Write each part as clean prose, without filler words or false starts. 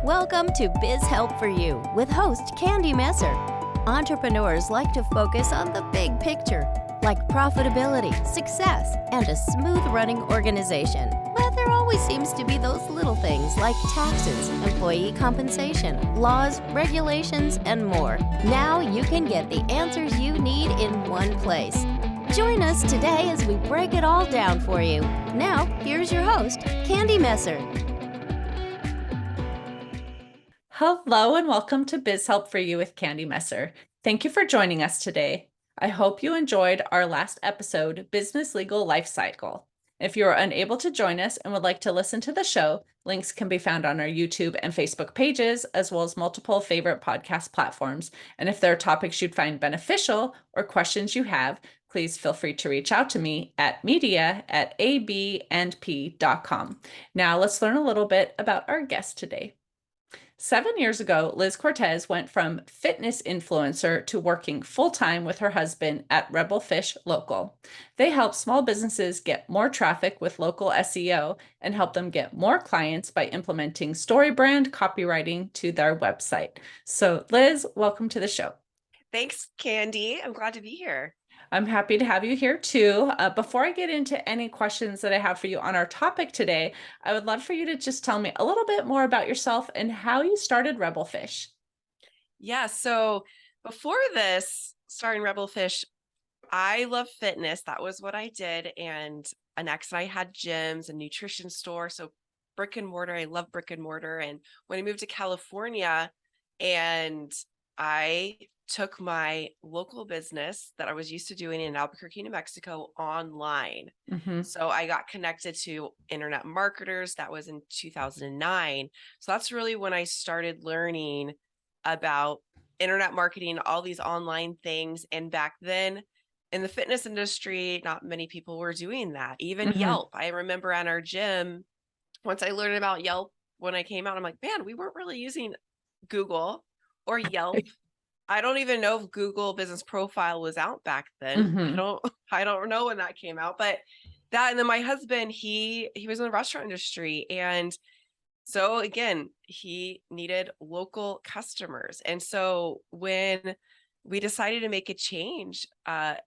Welcome to Biz Help for You with host Candy Messer. Entrepreneurs like to focus on the big picture, like profitability, success, and a smooth running organization. But there always seems to be those little things like taxes, employee compensation, laws, regulations, and more. Now you can get the answers you need in one place. Join us today as we break it all down for you. Now, here's your host, Candy Messer. Hello and welcome to Biz Help for You with Candy Messer. Thank you for joining us today. I hope you enjoyed our last episode, Business Legal Life Cycle. If you are unable to join us and would like to listen to the show, links can be found on our YouTube and Facebook pages, as well as multiple favorite podcast platforms. And if there are topics you'd find beneficial or questions you have, please feel free to reach out to me at media@abandp.com. Now let's learn a little bit about our guest today. 7 years ago, Liz Cortes went from fitness influencer to working full-time with her husband at Rebel Fish Local. They help small businesses get more traffic with local SEO and help them get more clients by implementing story brand copywriting to their website. So Liz, welcome to the show. Thanks, Candy. I'm glad to be here. I'm happy to have you here too. Before I get into any questions that I have for you on our topic today, I would love for you to just tell me a little bit more about yourself and how you started Rebel Fish. Yeah, so before this, starting Rebel Fish, I love fitness. That was what I did. And next I had gyms and nutrition store. So brick and mortar, I love brick and mortar. And when I moved to California and I took my local business that I was used to doing in Albuquerque, New Mexico online. So I got connected to internet marketers. That was in 2009. So that's really when I started learning about internet marketing, all these online things. And back then in the fitness industry, not many people were doing that. Even Yelp. I remember at our gym, once I learned about Yelp, when I came out, I'm like, man, we weren't really using Google or Yelp. I don't even know if Google Business Profile was out back then. I don't know when that came out, but that, and then my husband, he was in the restaurant industry. And so again, he needed local customers. And so when we decided to make a change, a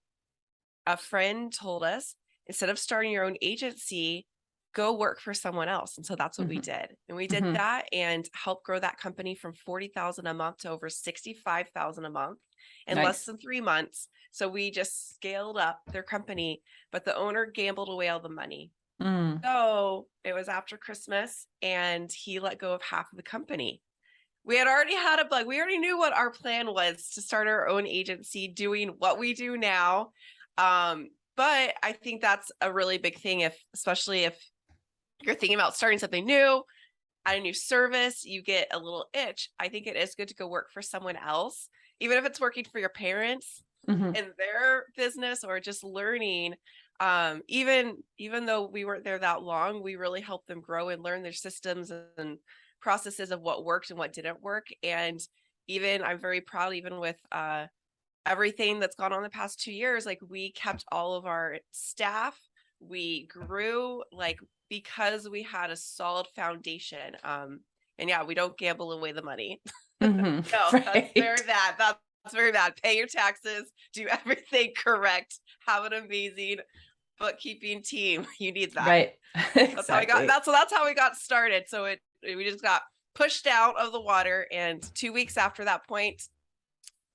friend told us, instead of starting your own agency, go work for someone else. And so that's what we did. And we did that and helped grow that company from $40,000 a month to over $65,000 a month in less than 3 months. So we just scaled up their company, but the owner gambled away all the money. So it was after Christmas and he let go of half of the company. We had already had we already knew what our plan was to start our own agency doing what we do now. But I think that's a really big thing, especially if you're thinking about starting something new, at a new service, you get a little itch. I think it is good to go work for someone else, even if it's working for your parents in their business or just learning. Even though we weren't there that long, we really helped them grow and learn their systems and processes of what worked and what didn't work. And even I'm very proud, even with everything that's gone on the past 2 years, like we kept all of our staff. We grew because we had a solid foundation. And yeah, we don't gamble away the money. No, right. That's very bad. That's very bad. Pay your taxes, do everything correct, have an amazing bookkeeping team. You need that. Right. That's how I got. That's how we got started. So we just got pushed out of the water. And 2 weeks after that point,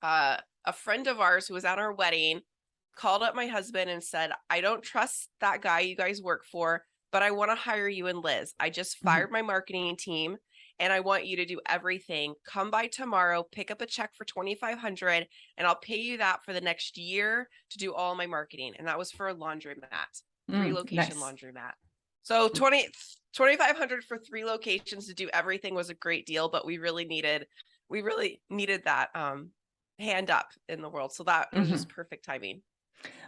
a friend of ours who was at our wedding called up my husband and said, I don't trust that guy you guys work for, but I want to hire you and Liz. I just fired my marketing team and I want you to do everything. Come by tomorrow, pick up a check for $2,500 and I'll pay you that for the next year to do all my marketing. And that was for a laundromat, 3-location laundromat. So $2,500 for 3 locations to do everything was a great deal, but we really needed that hand up in the world. So that was just perfect timing.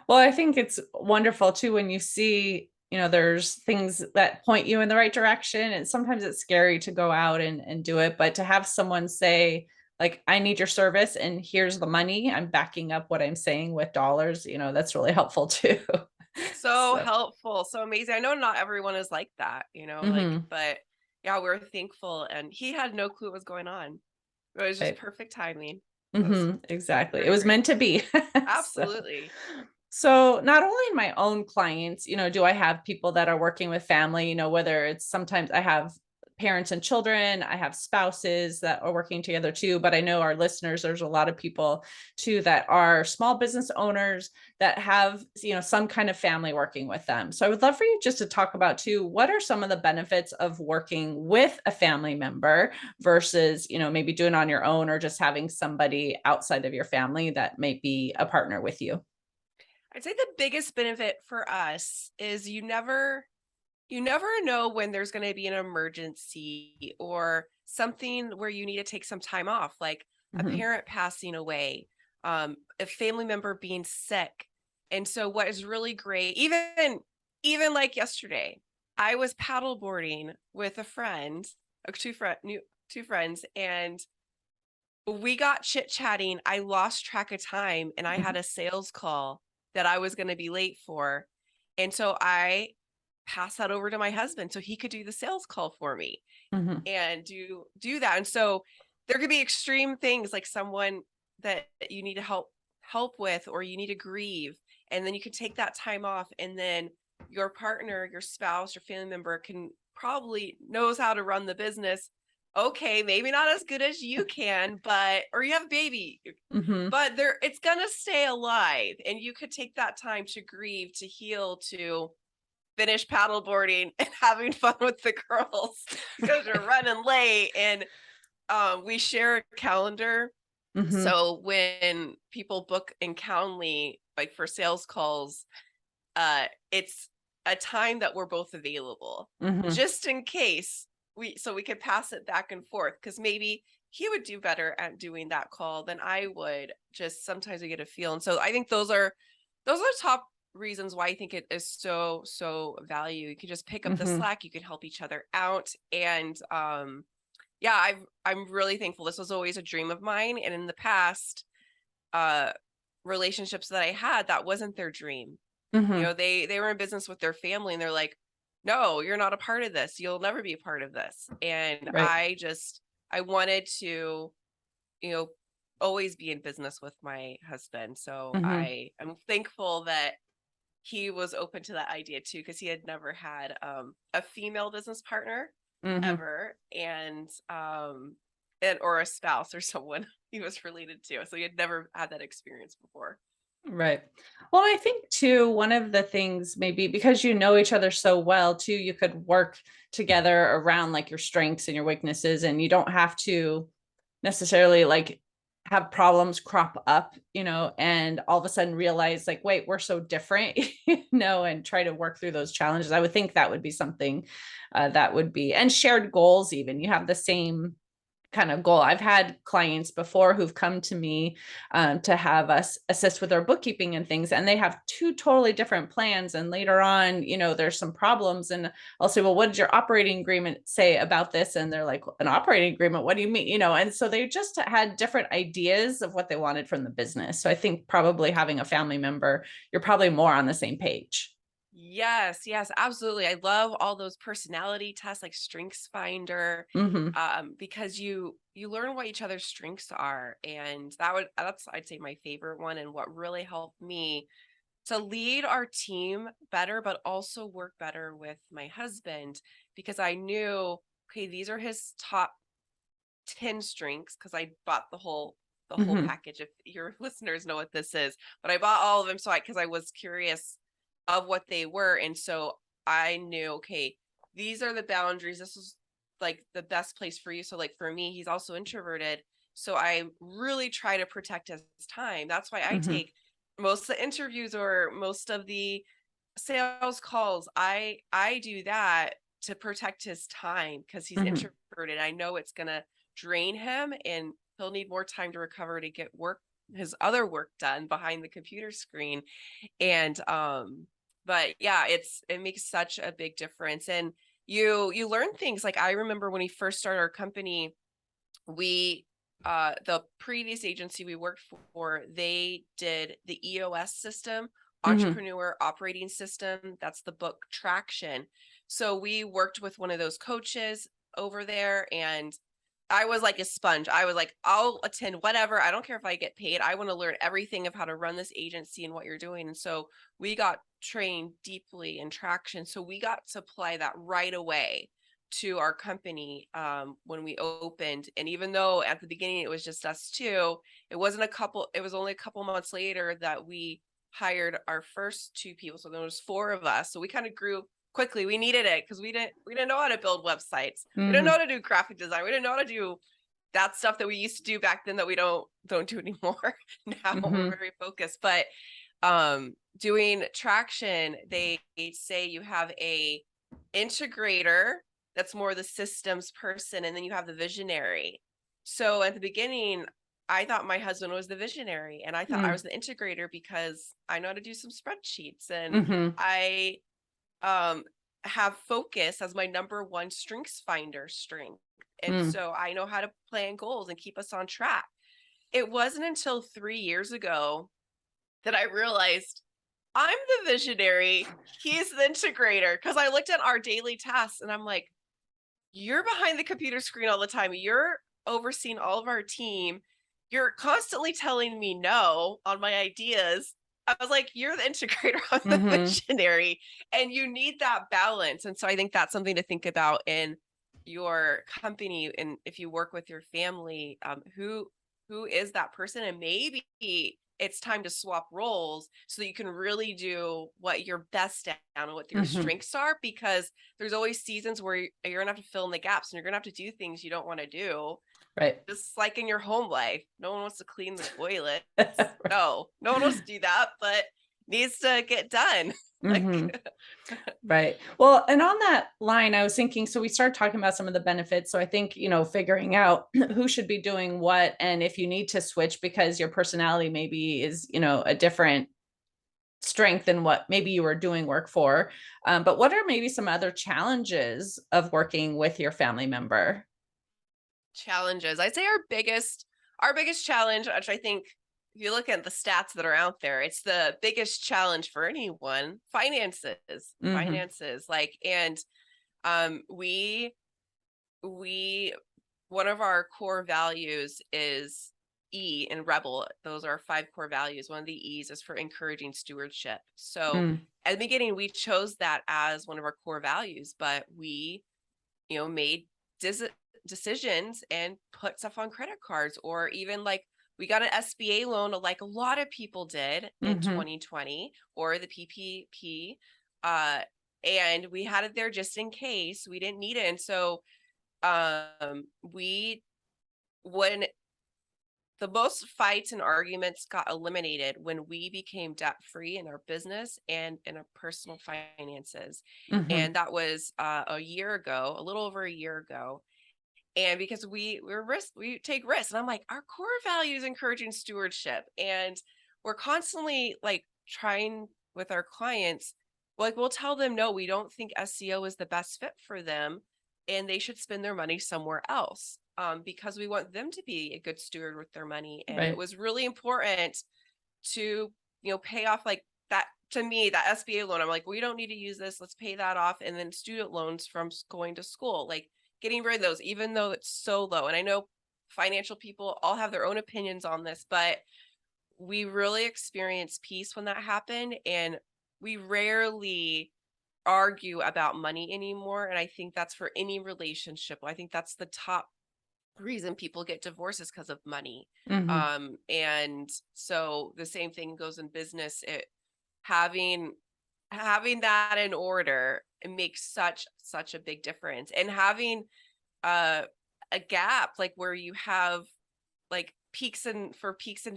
Well, I think it's wonderful too when you see, there's things that point you in the right direction. And sometimes it's scary to go out and do it, but to have someone say, I need your service and here's the money, I'm backing up what I'm saying with dollars, that's really helpful too. So helpful. So amazing. I know not everyone is like that, but Yeah, we're thankful. And he had no clue what was going on. It was just Right. perfect timing. It was Exactly. It very was great. meant to be. So, Absolutely. so not only in my own clients, do I have people that are working with family, whether it's sometimes I have parents and children, I have spouses that are working together too, but I know our listeners, there's a lot of people too that are small business owners that have, some kind of family working with them. So I would love for you just to talk about too, what are some of the benefits of working with a family member versus, maybe doing it on your own or just having somebody outside of your family that may be a partner with you? I'd say the biggest benefit for us is you never know when there's going to be an emergency or something where you need to take some time off, like a Mhm. parent passing away, a family member being sick. And so what is really great, even like yesterday, I was paddleboarding with a friend, two friends, and we got chit-chatting. I lost track of time and I Mhm. had a sales call that I was going to be late for. And so I passed that over to my husband so he could do the sales call for me Mhm. and do that. And so there could be extreme things like someone that you need to help with, or you need to grieve, and then you can take that time off, and then your partner, your spouse, your family member can probably knows how to run the business. Okay, maybe not as good as you can, but or you have a baby, Mhm. but it's gonna stay alive, and you could take that time to grieve, to heal, to finish paddleboarding and having fun with the girls because we're running late. And we share a calendar. Mhm. So when people book in Calendly, like for sales calls, it's a time that we're both available Mhm. just in case we could pass it back and forth, because maybe he would do better at doing that call than I would. Just sometimes we get a feel. And so I think those are top reasons why I think it is so value. You can just pick up the Mhm. slack, you can help each other out. And yeah, I'm really thankful. This was always a dream of mine. And in the past, uh relationships that I had, that wasn't their dream. Mhm. They were in business with their family, and they're like, no, you're not a part of this, you'll never be a part of this. And Right. I wanted to, you know always be in business with my husband. So Mhm. I'm thankful that he was open to that idea too, because he had never had a female business partner Mhm. ever, and or a spouse or someone he was related to, so he had never had that experience before. Right. Well, I think too, one of the things maybe because you know each other so well too, you could work together around like your strengths and your weaknesses, and you don't have to necessarily like have problems crop up, and all of a sudden realize like, wait, we're so different, and try to work through those challenges. I would think that would be something that would be, and shared goals, even you have the same kind of goal. I've had clients before who've come to me to have us assist with their bookkeeping and things, and they have two totally different plans. And later on, there's some problems, and I'll say, well, what did your operating agreement say about this? And they're like, an operating agreement? What do you mean? And so they just had different ideas of what they wanted from the business. So I think probably having a family member, you're probably more on the same page. Yes, yes, absolutely. I love all those personality tests like Strengthsfinder, Hmm. because you learn what each other's strengths are, and that's I'd say my favorite one, and what really helped me to lead our team better, but also work better with my husband, because I knew, okay, these are his top 10 strengths, because I bought the whole Hmm. package. If your listeners know what this is, but I bought all of them, so because I was curious of what they were. And so I knew, okay, these are the boundaries. This is like the best place for you. So like for me, he's also introverted. So I really try to protect his time. That's why I Hmm. take most of the interviews or most of the sales calls. I do that to protect his time, because he's Hmm. introverted. I know it's gonna drain him, and he'll need more time to recover to get his other work done behind the computer screen. And but yeah, it makes such a big difference. And you learn things. Like I remember when we first started our company, we the previous agency we worked for, they did the EOS system, Hmm. entrepreneur operating system. That's the book Traction. So we worked with one of those coaches over there, and I was like a sponge. I was like, I'll attend whatever. I don't care if I get paid. I want to learn everything of how to run this agency and what you're doing. And so we got trained deeply in traction. So we got to apply that right away to our company when we opened. And even though at the beginning it was just us two, it was only a couple months later that we hired our first two people. So there was four of us. So we kind of grew quickly. We needed it because we didn't know how to build websites. We didn't know how to do graphic design. We didn't know how to do that stuff that we used to do back then that we don't do anymore. Now we're very focused. But doing traction, they say you have a integrator that's more the systems person, and then you have the visionary. So at the beginning, I thought my husband was the visionary, and I thought I was the integrator because I know how to do some spreadsheets, and I have focus as my number one Strengthsfinder strength. And so I know how to plan goals and keep us on track. It wasn't until 3 years ago that I realized I'm the visionary. He's the integrator. Because I looked at our daily tasks and I'm like, you're behind the computer screen all the time. You're overseeing all of our team. You're constantly telling me no on my ideas. I was like, you're the integrator, I'm the visionary, and you need that balance. And so I think that's something to think about in your company. And if you work with your family, who is that person? And maybe it's time to swap roles so that you can really do what you're best at and what your strengths are, because there's always seasons where you're gonna have to fill in the gaps and you're gonna have to do things you don't want to do. Right. Just like in your home life, no one wants to clean the toilet. No one wants to do that, but needs to get done. Right. Well, and on that line, I was thinking, so we started talking about some of the benefits. So I think, figuring out who should be doing what, and if you need to switch because your personality maybe is, a different strength than what maybe you were doing work for. But what are maybe some other challenges of working with your family member? Challenges. I'd say our biggest challenge, which I think if you look at the stats that are out there, it's the biggest challenge for anyone, finances. And we one of our core values is E in Rebel. Those are 5 core values. One of the E's is for encouraging stewardship. So at the beginning, we chose that as one of our core values, but we, made decisions and put stuff on credit cards, or even like we got an SBA loan like a lot of people did in 2020, or the PPP, and we had it there just in case we didn't need it. And so when the most fights and arguments got eliminated when we became debt free in our business and in our personal finances. And that was a little over a year ago. And because we take risks, and I'm like, our core value is encouraging stewardship, and we're constantly like trying with our clients, like we'll tell them, no, we don't think SEO is the best fit for them, and they should spend their money somewhere else, because we want them to be a good steward with their money. And it was really important to pay off like that. To me, that SBA loan, I'm like, we don't need to use this. Let's pay that off, and then student loans from going to school, like getting rid of those, even though it's so low. And I know financial people all have their own opinions on this, but we really experienced peace when that happened. And we rarely argue about money anymore. And I think that's for any relationship. I think that's the top reason people get divorces, because of money. And so the same thing goes in business. Having that in order, it makes such a big difference. And having a gap, like where you have like peaks and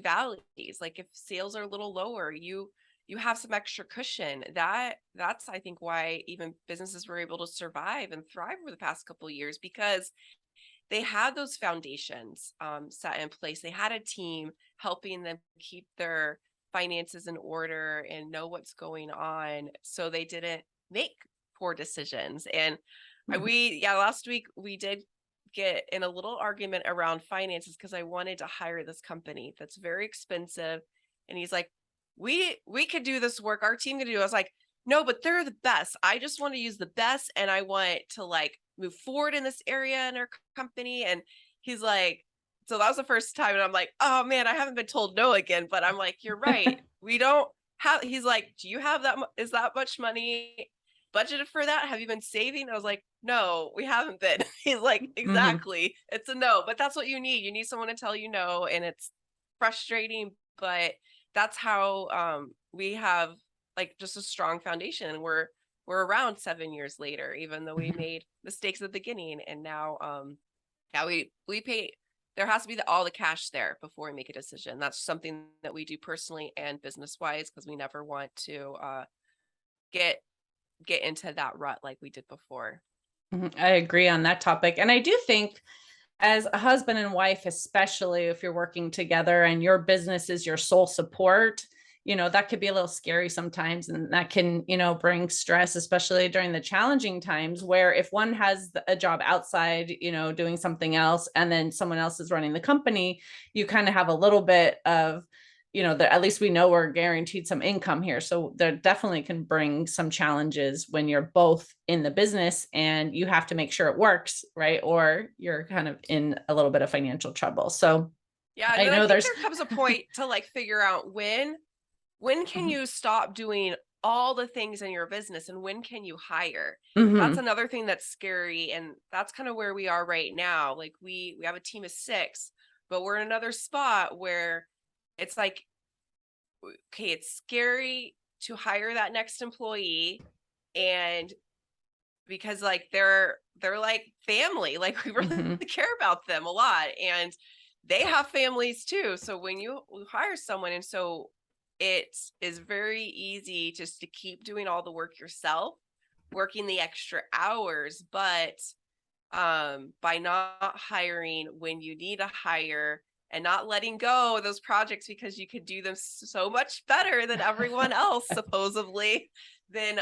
valleys, like if sales are a little lower, you have some extra cushion. That's I think why even businesses were able to survive and thrive over the past couple of years, because they had those foundations set in place. They had a team helping them keep their finances in order and know what's going on, so they didn't make poor decisions. And last week we did get in a little argument around finances, because I wanted to hire this company that's very expensive, and he's like, we could do this work, our team could do it. I was like, no, but they're the best. I just want to use the best, and I want to like move forward in this area in our company. And he's like, so that was the first time. And I'm like, oh man, I haven't been told no again, but I'm like, you're right. We don't have, he's like, do you have that? Is that much money budgeted for that? Have you been saving? I was like, no, we haven't been. He's like, exactly. It's a no, but that's what you need. You need someone to tell you no. And it's frustrating, but that's how we have like just a strong foundation. And we're around 7 years later, even though we made mistakes at the beginning. And now yeah, we pay, there has to be all the cash there before we make a decision. That's something that we do personally and business wise, because we never want to get into that rut like we did before. I agree on that topic. And I do think as a husband and wife, especially if you're working together and your business is your sole support, that could be a little scary sometimes. And that can, bring stress, especially during the challenging times where if one has a job outside, doing something else, and then someone else is running the company, you kind of have a little bit of, at least we know we're guaranteed some income here. So there definitely can bring some challenges when you're both in the business and you have to make sure it works, right? Or you're kind of in a little bit of financial trouble. So yeah, I know there comes a point to like figure out when can you stop doing all the things in your business and when can you hire? That's another thing that's scary. And that's kind of where we are right now. Like we have a team of 6, but we're in another spot where it's like, okay, it's scary to hire that next employee. And because like they're like family, like we really care about them a lot and they have families too. So when you hire someone, and so it is very easy just to keep doing all the work yourself, working the extra hours, but by not hiring when you need to hire and not letting go of those projects because you could do them so much better than everyone else, supposedly, then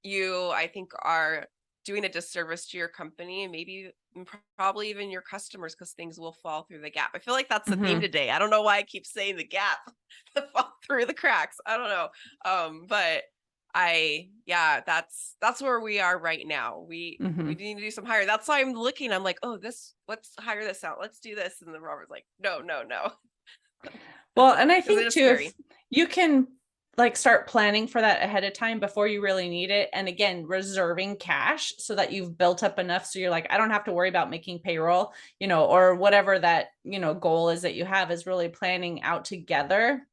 you, I think, are doing a disservice to your company and maybe probably even your customers, because things will fall through the gap. I feel like that's the theme today. I don't know why I keep saying the gap, the fall through the cracks. I don't know. But that's where we are right now. We need to do some hire. That's why I'm looking. I'm like, oh, let's hire this out. Let's do this. And then Robert's like, no. Well, and I think too, if you can like start planning for that ahead of time before you really need it. And again, reserving cash so that you've built up enough. So you're like, I don't have to worry about making payroll, or whatever that, goal is that you have, is really planning out together.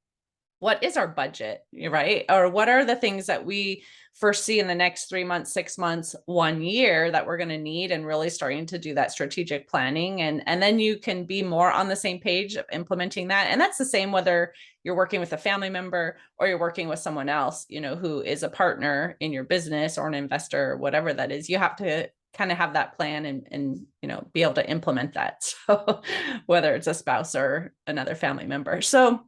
What is our budget, right? Or what are the things that we foresee in the next 3 months, 6 months, 1 year that we're going to need, and really starting to do that strategic planning. And then you can be more on the same page of implementing that. And that's the same whether you're working with a family member or you're working with someone else, who is a partner in your business or an investor, or whatever that is. You have to kind of have that plan and be able to implement that. So whether it's a spouse or another family member. So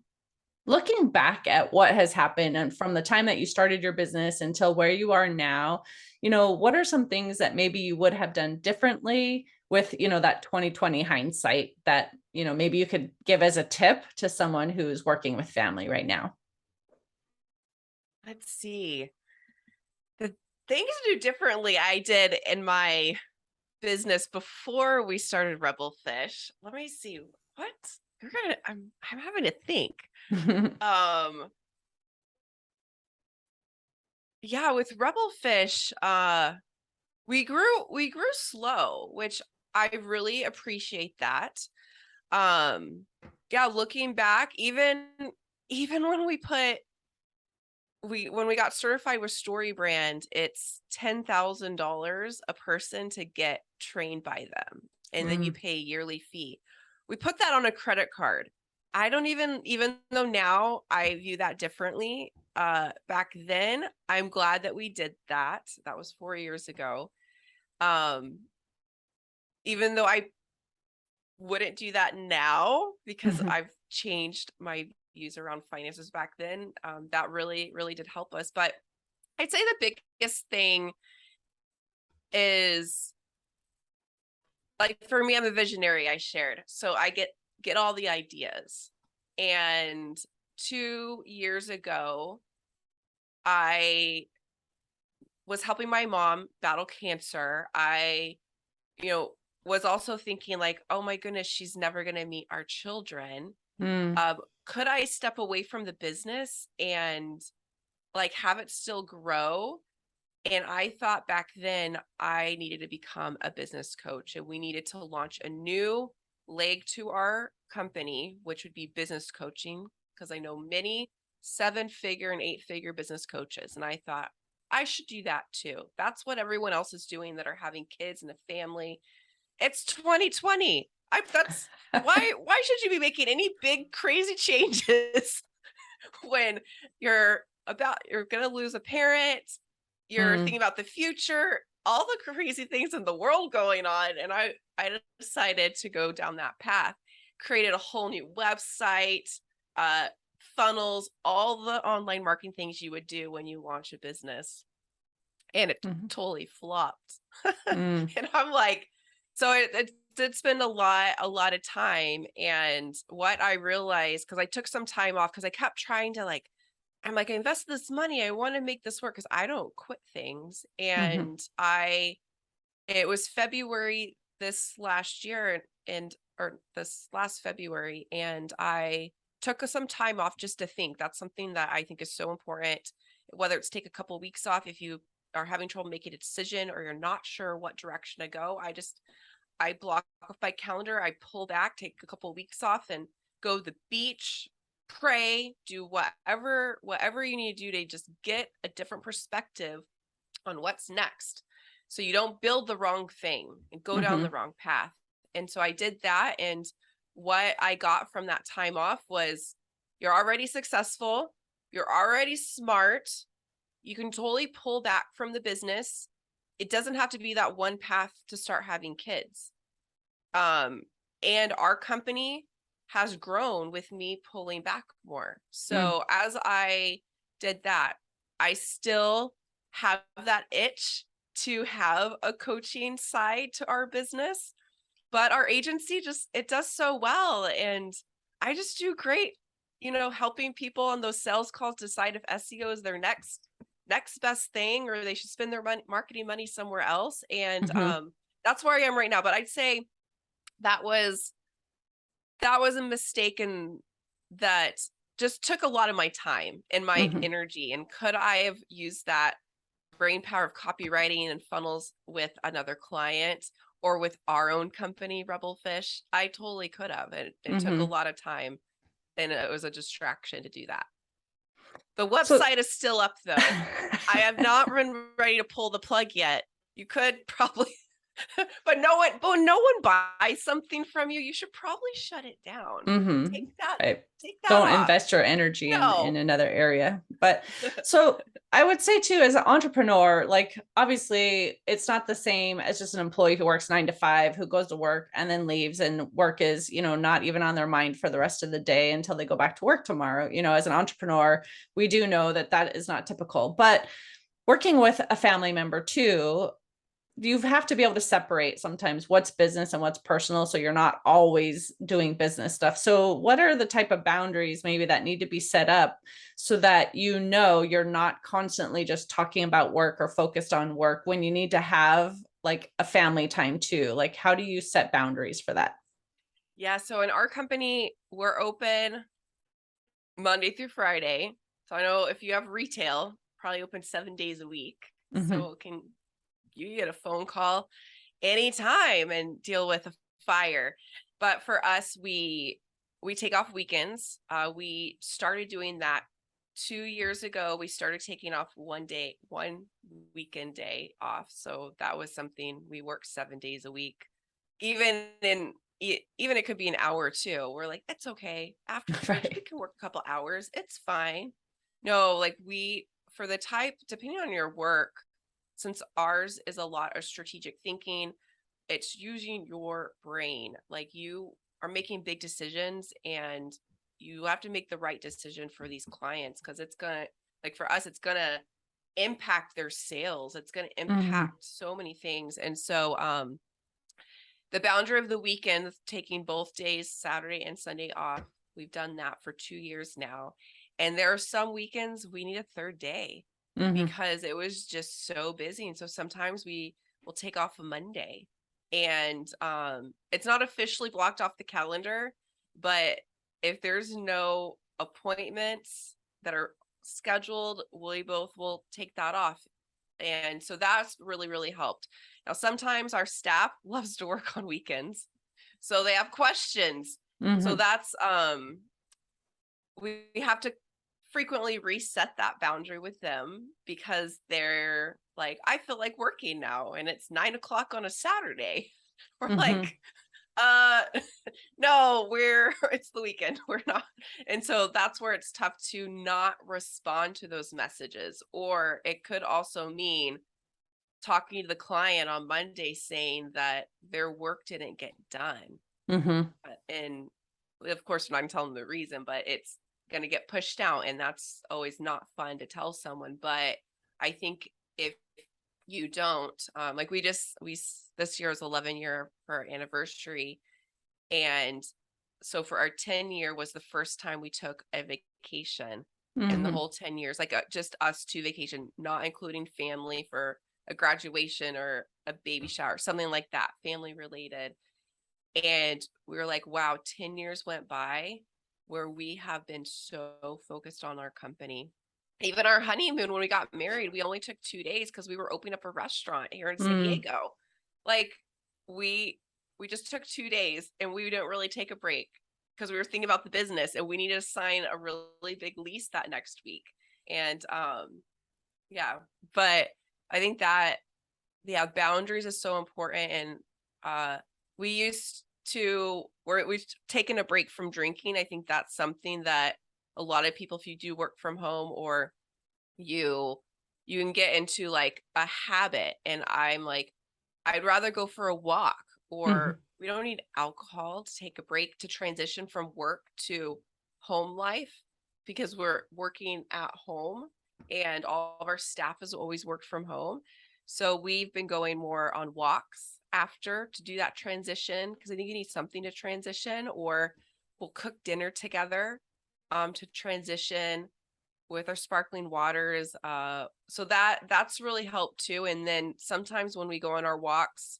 looking back at what has happened and from the time that you started your business until where you are now, what are some things that maybe you would have done differently with, that 2020 hindsight that, maybe you could give as a tip to someone who's working with family right now? Let's see. The things to do differently I did in my business before we started Rebel Fish. Let me see. What? I'm having to think. Yeah, with Rebel Fish, we grew slow, which I really appreciate that. Yeah, looking back, even when we got certified with StoryBrand, it's $10,000 a person to get trained by them, and then you pay a yearly fee. We put that on a credit card. I don't even though now I view that differently, back then, I'm glad that we did that. That was 4 years ago. Even though I wouldn't do that now because I've changed my views around finances back then. That really, really did help us. But I'd say the biggest thing is, like, for me, I'm a visionary, I shared. So I get all the ideas. And 2 years ago, I was helping my mom battle cancer, I, was also thinking like, oh my goodness, she's never going to meet our children. Mm. Could I step away from the business and like have it still grow? And I thought back then I needed to become a business coach, and we needed to launch a new leg to our company, which would be business coaching, because I know many 7-figure and 8-figure business coaches. And I thought I should do that too. That's what everyone else is doing that are having kids and a family. It's 2020. That's why should you be making any big crazy changes when you're going to lose a parent, you're thinking about the future, all the crazy things in the world going on. And I decided to go down that path, created a whole new website, funnels, all the online marketing things you would do when you launch a business. And it totally flopped. And I'm like, so it did spend a lot of time. And what I realized, because I took some time off, because I kept trying to like, I'm like, I invested this money, I want to make this work, because I don't quit things. And it was February this last year, or this last February, and I took some time off just to think. That's something that I think is so important, whether it's take a couple of weeks off if you are having trouble making a decision or you're not sure what direction to go. I block off my calendar, I pull back, take a couple of weeks off, and go to the beach, pray, do whatever you need to do to just get a different perspective on what's next, so you don't build the wrong thing and go down the wrong path. And so I did that. And what I got from that time off was, you're already successful, you're already smart, you can totally pull back from the business. It doesn't have to be that one path to start having kids. And our company has grown with me pulling back more. So as I did that, I still have that itch to have a coaching side to our business, but our agency it does so well. And I just do great, helping people on those sales calls decide if SEO is their next best thing, or they should spend their marketing money somewhere else. And that's where I am right now. But I'd say that was a mistake, and that just took a lot of my time and my energy. And could I have used that brain power of copywriting and funnels with another client or with our own company, Rebel Fish? I totally could have. It took a lot of time, and it was a distraction to do that. The website is still up, though. I have not been ready to pull the plug yet. You could probably, but no one buys something from you, you should probably shut it down. Take that don't off. invest your energy in another area. But so I would say too, as an entrepreneur, like obviously it's not the same as just an employee who works 9 to 5, who goes to work and then leaves, and work is, not even on their mind for the rest of the day until they go back to work tomorrow. As an entrepreneur, we do know that is not typical. But working with a family member too, you have to be able to separate sometimes what's business and what's personal, so you're not always doing business stuff. So what are the type of boundaries maybe that need to be set up so that you're not constantly just talking about work or focused on work, when you need to have like a family time too? Like, how do you set boundaries for that? Yeah, so in our company, we're open Monday through Friday. So I know if you have retail, probably open 7 days a week. So you get a phone call anytime and deal with a fire. But for us, we take off weekends. We started doing that 2 years ago. We started taking off one weekend day off. So that was something. We work 7 days a week. Even it could be an hour or two. We're like, it's okay. After church, we can work a couple hours. It's fine. No, like for the type, depending on your work, since ours is a lot of strategic thinking, it's using your brain. Like, you are making big decisions, and you have to make the right decision for these clients, because it's going to, like for us, it's going to impact their sales. It's going to impact so many things. And so the boundary of the weekend, taking both days, Saturday and Sunday off, we've done that for 2 years now. And there are some weekends we need a third day. because it was just so busy. And so sometimes we will take off a Monday, and it's not officially blocked off the calendar, but if there's no appointments that are scheduled, we both will take that off. And so that's really, really helped. Now, sometimes our staff loves to work on weekends, so they have questions. So that's we have to frequently reset that boundary with them, because they're like, I feel like working now and it's 9 o'clock on a Saturday. We're like, no, it's the weekend. We're not. And so that's where it's tough to not respond to those messages. Or it could also mean talking to the client on Monday saying that their work didn't get done. And of course, I'm not telling them the reason, but it's going to get pushed out. And that's always not fun to tell someone. But I think if you don't, like this year is 11-year for our anniversary. And so for our 10-year was the first time we took a vacation in the whole 10 years, like just us two vacation, not including family for a graduation or a baby shower, something like that, family related. And we were like, wow, 10 years went by where we have been so focused on our company. Even our honeymoon, when we got married, we only took 2 days because we were opening up a restaurant here in San Diego. Like we just took 2 days, and we didn't really take a break because we were thinking about the business, and we needed to sign a really big lease that next week. And yeah, but I think that boundaries is so important. And we've taken a break from drinking. I think that's something that a lot of people, if you do work from home or you can get into like a habit. And I'm like, I'd rather go for a walk, or we don't need alcohol to take a break to transition from work to home life, because we're working at home and all of our staff has always worked from home. So we've been going more on walks after to do that transition, because I think you need something to transition, or we'll cook dinner together to transition with our sparkling waters. So that's really helped too. And then sometimes when we go on our walks,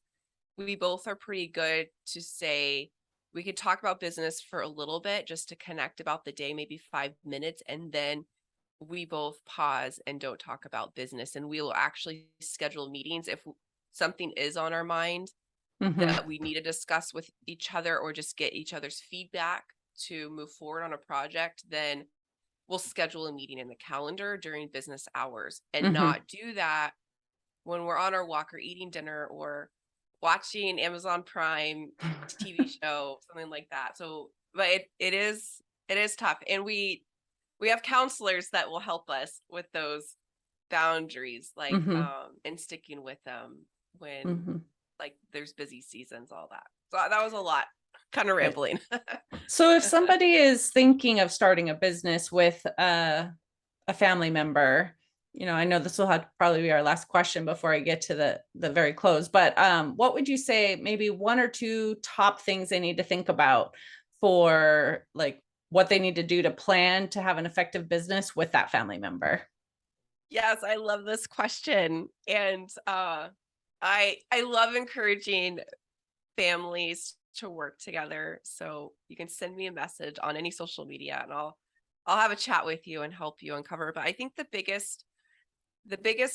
we both are pretty good to say, we could talk about business for a little bit just to connect about the day, maybe 5 minutes. And then we both pause and don't talk about business. And we will actually schedule meetings if something is on our mind that we need to discuss with each other, or just get each other's feedback to move forward on a project. Then we'll schedule a meeting in the calendar during business hours, and not do that when we're on our walk or eating dinner or watching Amazon Prime TV show, something like that. So, but it is tough. And we have counselors that will help us with those boundaries, like, and sticking with them when like there's busy seasons, all that. So that was a lot, kind of rambling. So if somebody is thinking of starting a business with a family member, I know this will probably be our last question before I get to the very close, but what would you say maybe 1 or 2 top things they need to think about for like what they need to do to plan to have an effective business with that family member? Yes, I love this question. And I love encouraging families to work together. So you can send me a message on any social media, and I'll have a chat with you and help you uncover. But I think the biggest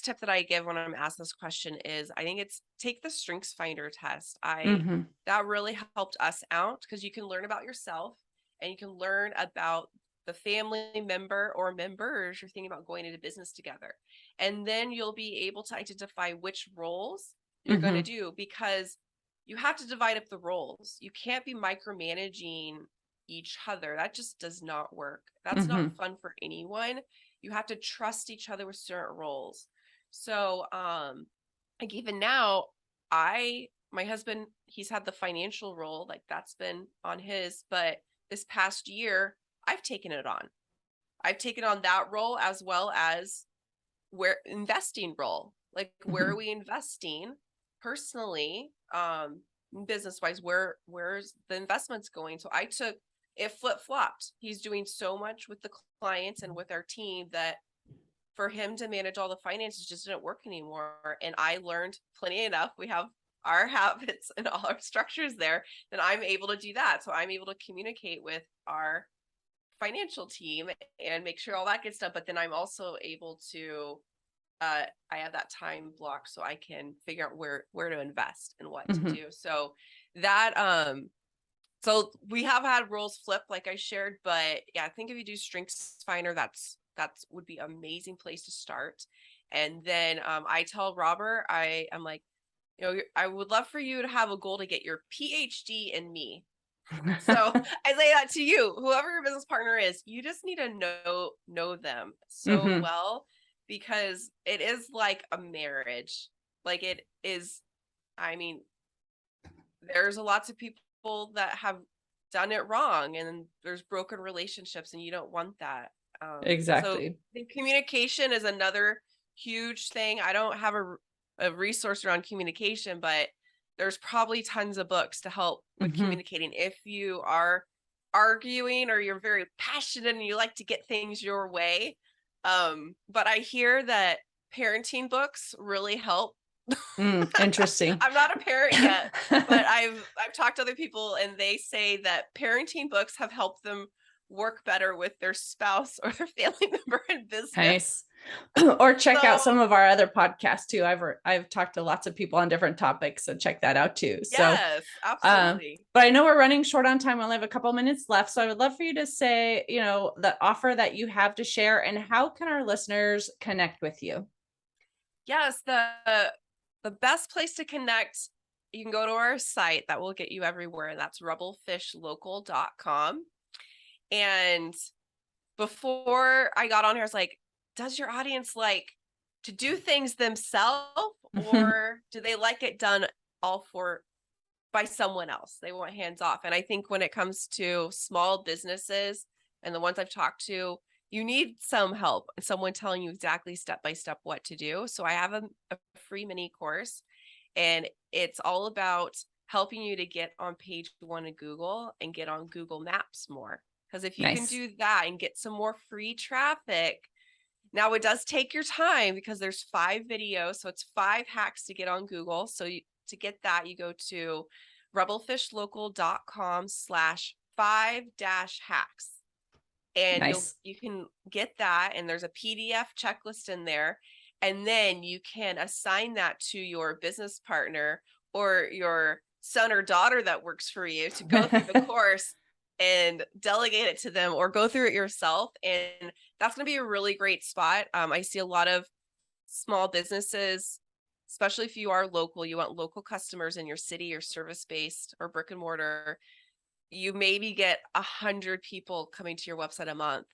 tip that I give when I'm asked this question is, I think it's take the Strengthsfinder test. That really helped us out, because you can learn about yourself and you can learn about the family member or members you're thinking about going into business together. And then you'll be able to identify which roles you're going to do, because you have to divide up the roles. You can't be micromanaging each other. That just does not work. That's not fun for anyone. You have to trust each other with certain roles. So, like even now, my husband, he's had the financial role, like that's been on his, but this past year, I've taken it on. I've taken on that role, as well as where investing role, like where are we investing personally, business wise, where's the investments going? So it flip-flopped. He's doing so much with the clients and with our team that for him to manage all the finances just didn't work anymore. And I learned plenty enough. We have our habits and all our structures there, then I'm able to do that. So I'm able to communicate with our financial team and make sure all that gets done. But then I'm also able to, I have that time block so I can figure out where to invest and what to do. So that, so we have had roles flip like I shared, but yeah, I think if you do Strengthsfinder, that's would be an amazing place to start. And then I tell Robert, I'm like, I would love for you to have a goal to get your PhD in me. So I say that to you, whoever your business partner is, you just need to know them so well, because it is like a marriage. Like it is, I mean, there's lots of people that have done it wrong and there's broken relationships and you don't want that. Exactly. So the communication is another huge thing. I don't have a resource around communication, but there's probably tons of books to help with communicating. If you are arguing or you're very passionate and you like to get things your way. But I hear that parenting books really help. Interesting. I'm not a parent yet, but I've talked to other people and they say that parenting books have helped them work better with their spouse or their family member in business. Nice. Or check out some of our other podcasts too. I've talked to lots of people on different topics, so check that out too. Yes, absolutely. But I know we're running short on time. We only have a couple minutes left. So I would love for you to say, the offer that you have to share and how can our listeners connect with you? Yes, the best place to connect, you can go to our site that will get you everywhere. And that's rebelfishlocal.com. And before I got on here, I was like, does your audience like to do things themselves or do they like it done by someone else? They want hands off. And I think when it comes to small businesses and the ones I've talked to, you need some help and someone telling you exactly step by step what to do. So I have a free mini course and it's all about helping you to get on page 1 of Google and get on Google Maps more. Because if you can do that and get some more free traffic, now it does take your time because there's 5 videos. So it's 5 hacks to get on Google. So to get that, you go to rebelfishlocal.com/5-hacks. And you can get that. And there's a PDF checklist in there. And then you can assign that to your business partner or your son or daughter that works for you to go through the course and delegate it to them or go through it yourself. And that's going to be a really great spot. I see a lot of small businesses, especially if you are local, you want local customers in your city or service-based or brick and mortar. You maybe get 100 people coming to your website a month.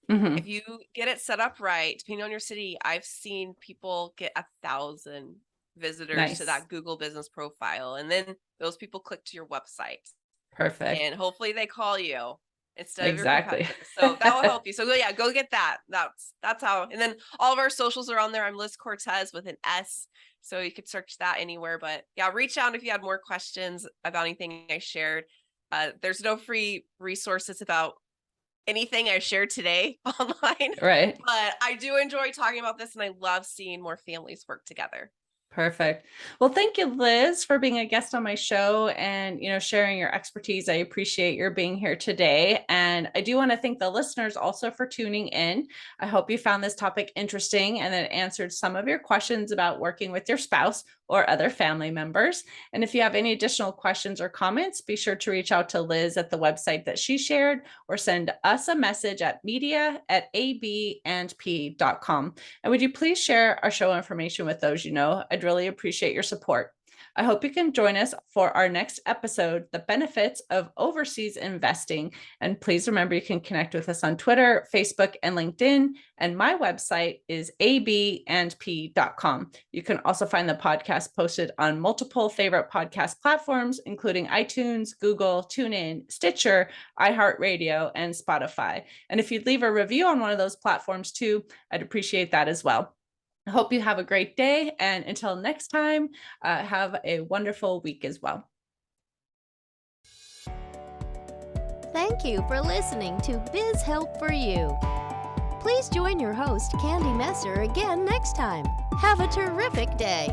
If you get it set up right, depending on your city, I've seen people get 1,000 visitors to that Google business profile. And then those people click to your website. Perfect. And hopefully they call you instead of your competitor. So that will help you. So yeah, go get that. That's how. And then all of our socials are on there. I'm Liz Cortes with an S. So you could search that anywhere. But yeah, reach out if you had more questions about anything I shared. There's no free resources about anything I shared today online. Right. But I do enjoy talking about this and I love seeing more families work together. Perfect. Well, thank you, Liz, for being a guest on my show and, sharing your expertise. I appreciate your being here today. And I do want to thank the listeners also for tuning in. I hope you found this topic interesting and that it answered some of your questions about working with your spouse or other family members. And if you have any additional questions or comments, be sure to reach out to Liz at the website that she shared or send us a message at media@abandp.com. And would you please share our show information with those you know? I'd really appreciate your support. I hope you can join us for our next episode, The Benefits of Overseas Investing. And please remember, you can connect with us on Twitter, Facebook, and LinkedIn. And my website is abandp.com. You can also find the podcast posted on multiple favorite podcast platforms, including iTunes, Google, TuneIn, Stitcher, iHeartRadio, and Spotify. And if you'd leave a review on one of those platforms too, I'd appreciate that as well. I hope you have a great day. And until next time, have a wonderful week as well. Thank you for listening to Biz Help for You. Please join your host, Candy Messer, again next time. Have a terrific day.